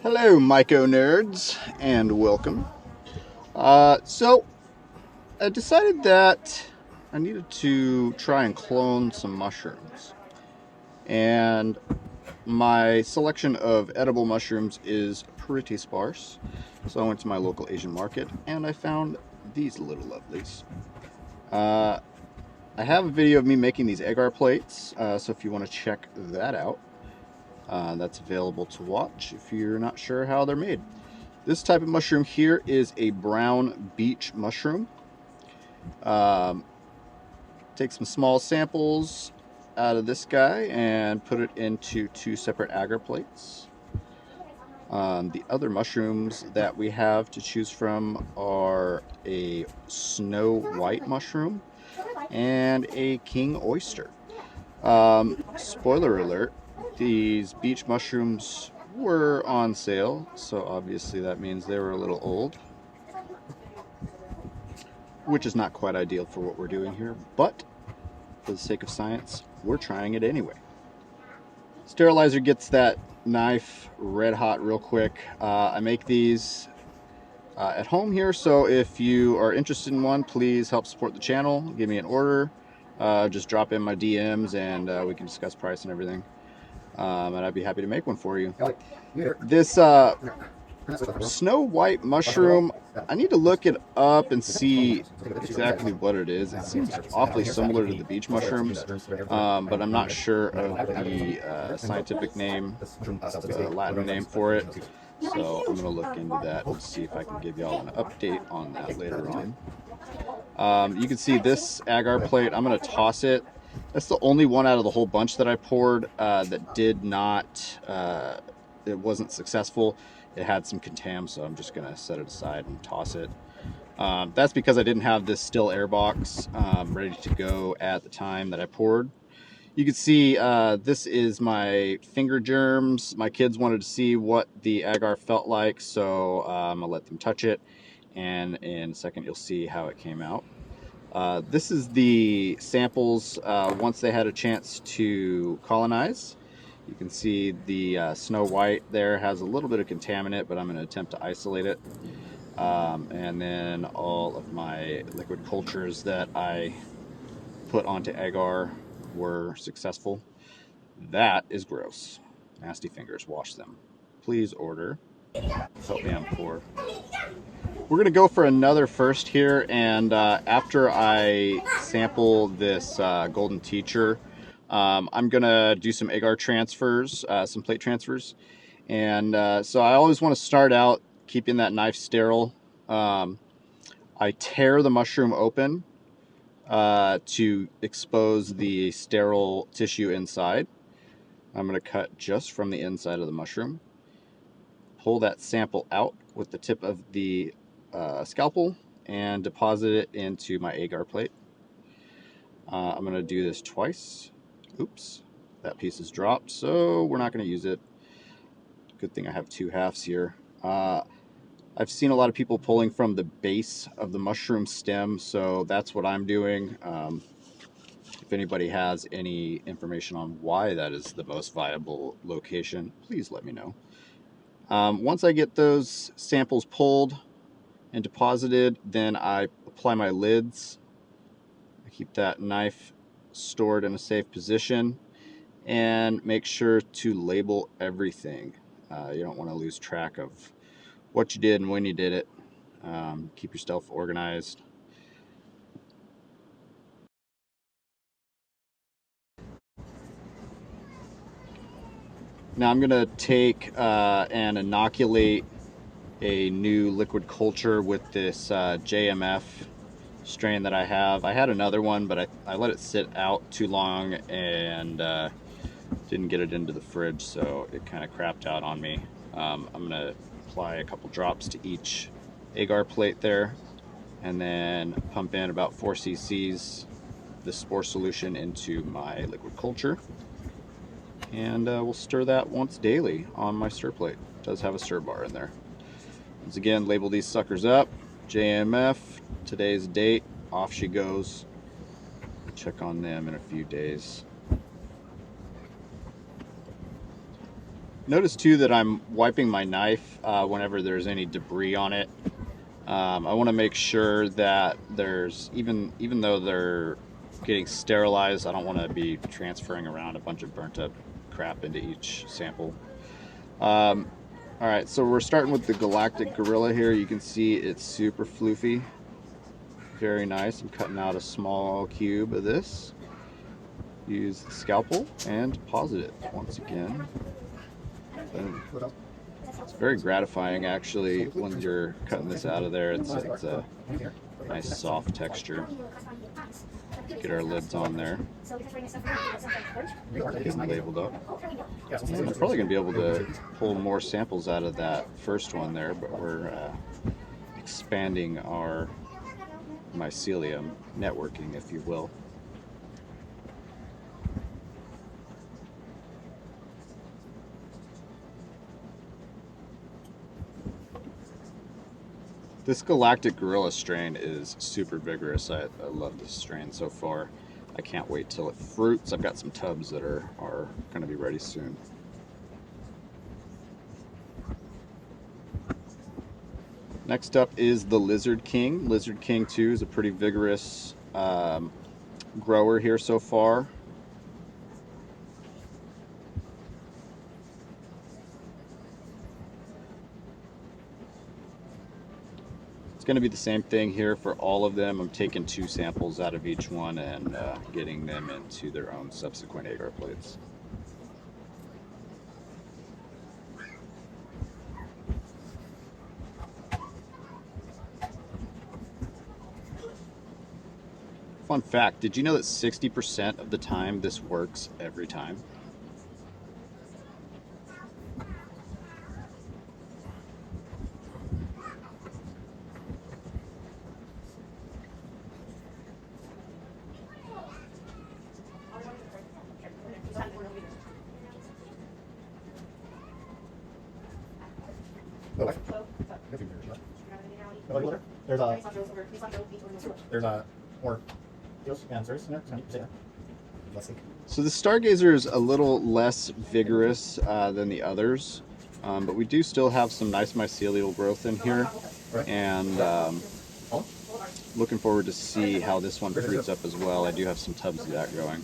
Hello, myco nerds, and welcome. So, I decided that I needed to try and clone some mushrooms. And my selection of edible mushrooms is pretty sparse. So I went to my local Asian market and I found these little lovelies. I have a video of me making these agar plates, so if you want to check that out, that's available to watch if you're not sure how they're made. This type of mushroom here is a brown beech mushroom. Take some small samples out of this guy and put it into two separate agar plates. The other mushrooms that we have to choose from are a snow white mushroom and a king oyster. Spoiler alert, these beech mushrooms were on sale, so obviously that means they were a little old, which is not quite ideal for what we're doing here, but for the sake of science, we're trying it anyway. Sterilizer gets that knife red hot real quick. I make these at home here, so if you are interested in one, please help support the channel. Give me an order. Just drop in my DMs and we can discuss price and everything. And I'd be happy to make one for you. This snow white mushroom, I need to look it up and see exactly what it is. It seems awfully similar to the beech mushrooms, but I'm not sure of the scientific name, the Latin name for it. So I'm going to look into that and see if I can give y'all an update on that later on. You can see this agar plate. I'm going to toss it. That's the only one out of the whole bunch that I poured that did not, it wasn't successful. It had some contam, so I'm just going to set it aside and toss it. That's because I didn't have this still air box ready to go at the time that I poured. You can see this is my finger germs. My kids wanted to see what the agar felt like, so I'm gonna let them touch it, and in a second you'll see how it came out. This is the samples once they had a chance to colonize. You can see the snow white there has a little bit of contaminant, but I'm going to attempt to isolate it. And then all of my liquid cultures that I put onto agar were successful. That is gross. Nasty fingers, wash them. Please order. Help me, I'm poor. We're going to go for another first here, and after I sample this golden teacher, I'm going to do some agar transfers, some plate transfers. And so I always want to start out keeping that knife sterile. I tear the mushroom open to expose the sterile tissue inside. I'm going to cut just from the inside of the mushroom. Pull that sample out with the tip of the scalpel and deposit it into my agar plate. I'm going to do this twice. Oops, that piece is dropped, so we're not going to use it. Good thing I have two halves here. I've seen a lot of people pulling from the base of the mushroom stem, so that's what I'm doing. If anybody has any information on why that is the most viable location, please let me know. Once I get those samples pulled and deposited, then I apply my lids. I keep that knife stored in a safe position and make sure to label everything. You don't want to lose track of what you did and when you did it. Keep yourself organized. Now I'm going to take and inoculate a new liquid culture with this JMF strain that I have. I had another one, but I let it sit out too long and didn't get it into the fridge, so it kind of crapped out on me. I'm going to apply a couple drops to each agar plate there, and then pump in about 4 cc's the spore solution into my liquid culture. And we'll stir that once daily on my stir plate. It does have a stir bar in there. Once again, label these suckers up. JMF, today's date, off she goes. Check on them in a few days. Notice too that I'm wiping my knife whenever there's any debris on it. I want to make sure that there's, even though they're getting sterilized, I don't want to be transferring around a bunch of burnt up crap into each sample. All right, so we're starting with the galactic gorilla here. You can see it's super floofy. Very nice. I'm cutting out a small cube of this. Use the scalpel and deposit it once again. Boom. It's very gratifying actually when you're cutting this out of there. It's a nice soft texture. Get our lids on there. Labeled up. And we're probably going to be able to pull more samples out of that first one there, but we're expanding our mycelium networking, if you will. This galactic gorilla strain is super vigorous. I love this strain so far. I can't wait till it fruits. I've got some tubs that are going to be ready soon. Next up is the Lizard King. Lizard King 2 is a pretty vigorous grower here so far. It's going to be the same thing here for all of them. I'm taking 2 samples out of each one and getting them into their own subsequent agar plates. Fun fact, did you know that 60% of the time this works every time? There's more answers in there. So the Stargazer is a little less vigorous than the others, but we do still have some nice mycelial growth in here, and looking forward to see how this one fruits up as well. I do have some tubs of that going.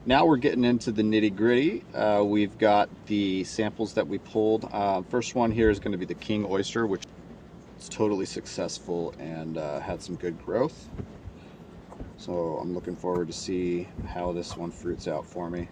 Now we're getting into the nitty-gritty. We've got the samples that we pulled. First one here is going to be the king oyster, which is totally successful and had some good growth. So I'm looking forward to see how this one fruits out for me.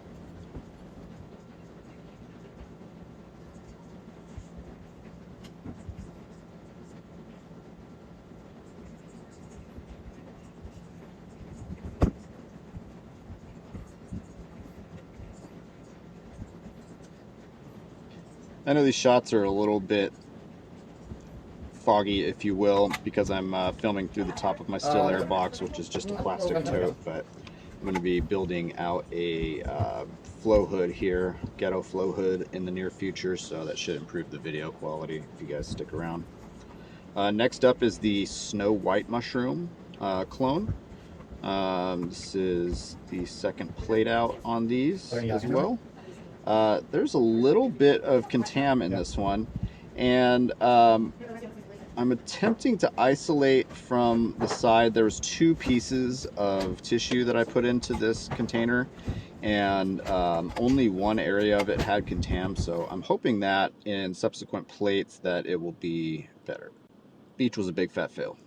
I know these shots are a little bit foggy, if you will, because I'm filming through the top of my still air box, which is just a plastic tote, but I'm going to be building out a flow hood here, ghetto flow hood, in the near future, so that should improve the video quality if you guys stick around. Next up is the snow white mushroom clone. This is the second plate out on these as well. There's a little bit of contam in this one, and I'm attempting to isolate from the side. There's 2 pieces of tissue that I put into this container, and only one area of it had contam, so I'm hoping that in subsequent plates that it will be better. Beach was a big fat fail.